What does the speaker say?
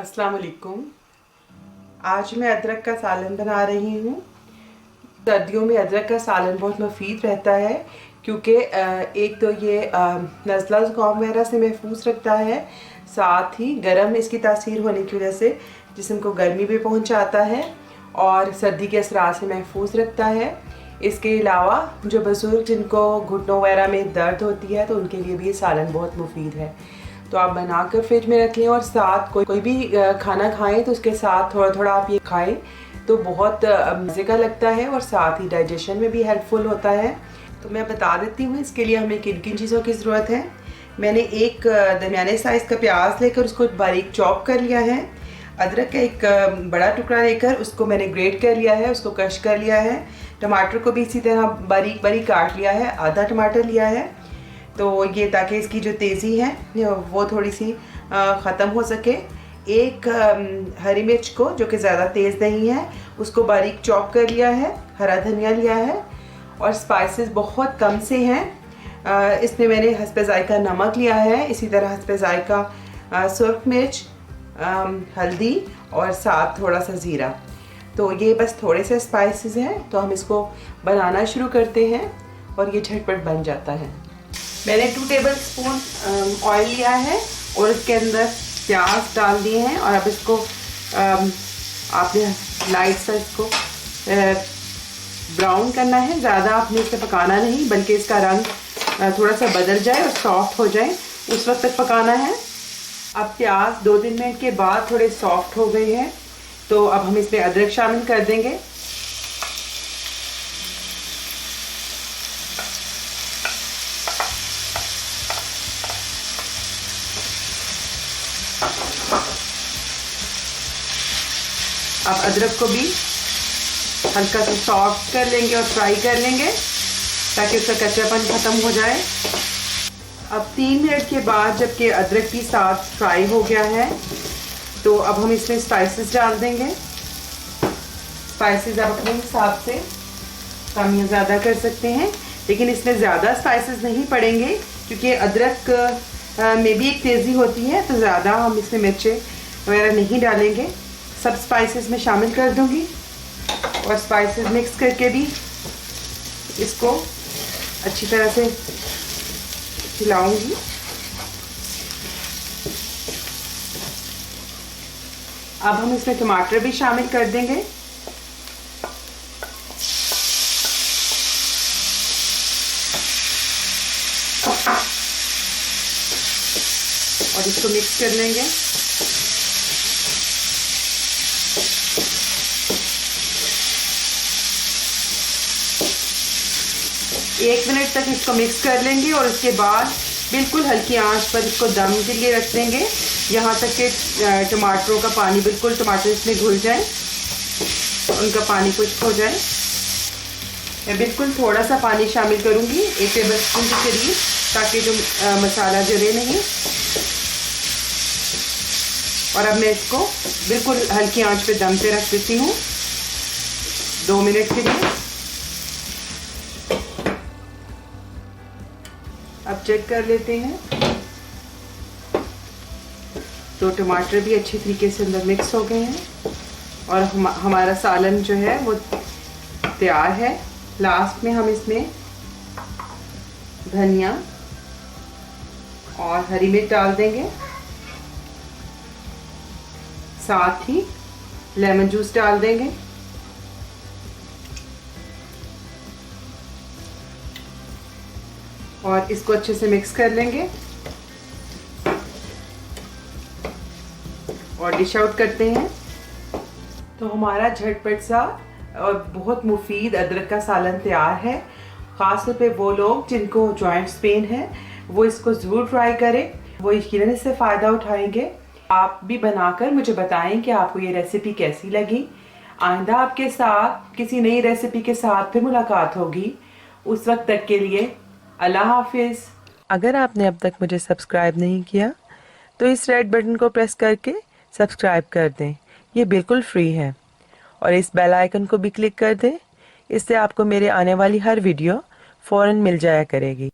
अस्सलाम वालेकुम। आज मैं अदरक का सालन बना रही हूँ। सर्दियों में अदरक का सालन बहुत मुफीद रहता है क्योंकि एक तो ये नज़ला ज़ुकाम वगैरह से महफूज रखता है, साथ ही गर्म इसकी तासीर होने की वजह से जिस्म को गर्मी भी पहुँचाता है और सर्दी के असरात से महफूज रखता है। इसके अलावा जो बुज़ुर्ग जिनको घुटनों वगैरह में दर्द होती है तो उनके लिए भी ये सालन बहुत मुफीद है। तो आप बनाकर फ्रिज में रख लें और साथ कोई भी खाना खाएं तो उसके साथ थोड़ा थोड़ा आप ये खाएं तो बहुत मज़े का लगता है और साथ ही डाइजेशन में भी हेल्पफुल होता है। तो मैं बता देती हूँ इसके लिए हमें किन किन चीज़ों की ज़रूरत है। मैंने एक दरमियाने साइज़ का प्याज लेकर उसको बारीक चॉप कर लिया है। अदरक का एक बड़ा टुकड़ा लेकर उसको मैंने ग्रेट कर लिया है, उसको क्रश कर लिया है। टमाटर को भी इसी तरह बारीक बारीक काट लिया है, आधा टमाटर लिया है तो ये ताकि इसकी जो तेज़ी है वो थोड़ी सी ख़त्म हो सके। एक हरी मिर्च को जो कि ज़्यादा तेज़ नहीं है उसको बारीक चॉप कर लिया है, हरा धनिया लिया है और स्पाइसेस बहुत कम से हैं। इसमें मैंने हस्बे ज़ायका नमक लिया है, इसी तरह हस्बे ज़ायका सुर्ख मिर्च, हल्दी और साथ थोड़ा सा ज़ीरा। तो ये बस थोड़े से स्पाइसेस हैं तो हम इसको बनाना शुरू करते हैं और ये झटपट बन जाता है। मैंने 2 टेबलस्पून ऑयल लिया है और इसके अंदर प्याज डाल दिए हैं और अब इसको आपने लाइट सा इसको ब्राउन करना है। ज़्यादा आपने इसे पकाना नहीं बल्कि इसका रंग थोड़ा सा बदल जाए और सॉफ्ट हो जाए उस वक्त तक पकाना है। अब प्याज 2-3 मिनट के बाद थोड़े सॉफ्ट हो गए हैं तो अब हम इसमें अदरक शामिल कर देंगे। अब अदरक को भी हल्का सा सॉफ्ट कर लेंगे और फ्राई कर लेंगे ताकि उसका कच्चापन ख़त्म हो जाए। अब 3 मिनट के बाद जबकि अदरक भी साथ फ्राई हो गया है तो अब हम इसमें स्पाइसेस डाल देंगे। स्पाइसेस आप अपने हिसाब से कम या ज़्यादा कर सकते हैं, लेकिन इसमें ज़्यादा स्पाइसेस नहीं पड़ेंगे क्योंकि अदरक में भी एक तेज़ी होती है तो ज़्यादा हम इसमें मिर्चें वगैरह नहीं डालेंगे। सब स्पाइसेस में शामिल कर दूंगी और स्पाइसेस मिक्स करके भी इसको अच्छी तरह से हिलाऊंगी। अब हम इसमें टमाटर भी शामिल कर देंगे और इसको मिक्स कर लेंगे। एक मिनट तक इसको मिक्स कर लेंगे और उसके बाद बिल्कुल हल्की आंच पर इसको दम के लिए रख देंगे यहाँ तक कि टमाटरों का पानी बिल्कुल टमाटर इसमें घुल जाए, उनका पानी खुश्क हो जाए। मैं बिल्कुल थोड़ा सा पानी शामिल करूँगी, 1 टेबलस्पून के करीब, ताकि जो मसाला जले नहीं। और अब मैं इसको बिल्कुल हल्की आंच पे दम पे रख देती हूँ 2 मिनट के लिए। अब चेक कर लेते हैं तो टमाटर भी अच्छी तरीके से अंदर मिक्स हो गए हैं और हमारा सालन जो है वो तैयार है। लास्ट में हम इसमें धनिया और हरी मिर्च डाल देंगे, साथ ही लेमन जूस डाल देंगे और इसको अच्छे से मिक्स कर लेंगे और डिश आउट करते हैं। तो हमारा झटपट सा और बहुत मुफीद अदरक का सालन तैयार है। ख़ास तौर पे वो लोग जिनको जॉइंट्स पेन है वो इसको ज़रूर ट्राई करें, वो यकीनन इससे फ़ायदा उठाएंगे। आप भी बनाकर मुझे बताएं कि आपको ये रेसिपी कैसी लगी। आइंदा आपके साथ किसी नई रेसिपी के साथ फिर मुलाकात होगी। उस वक्त तक के लिए अल्लाह हाफिज़। अगर आपने अब तक मुझे सब्सक्राइब नहीं किया तो इस रेड बटन को प्रेस करके सब्सक्राइब कर दें, ये बिल्कुल फ्री है। और इस बेल आइकन को भी क्लिक कर दें, इससे आपको मेरे आने वाली हर वीडियो फ़ौरन मिल जाया करेगी।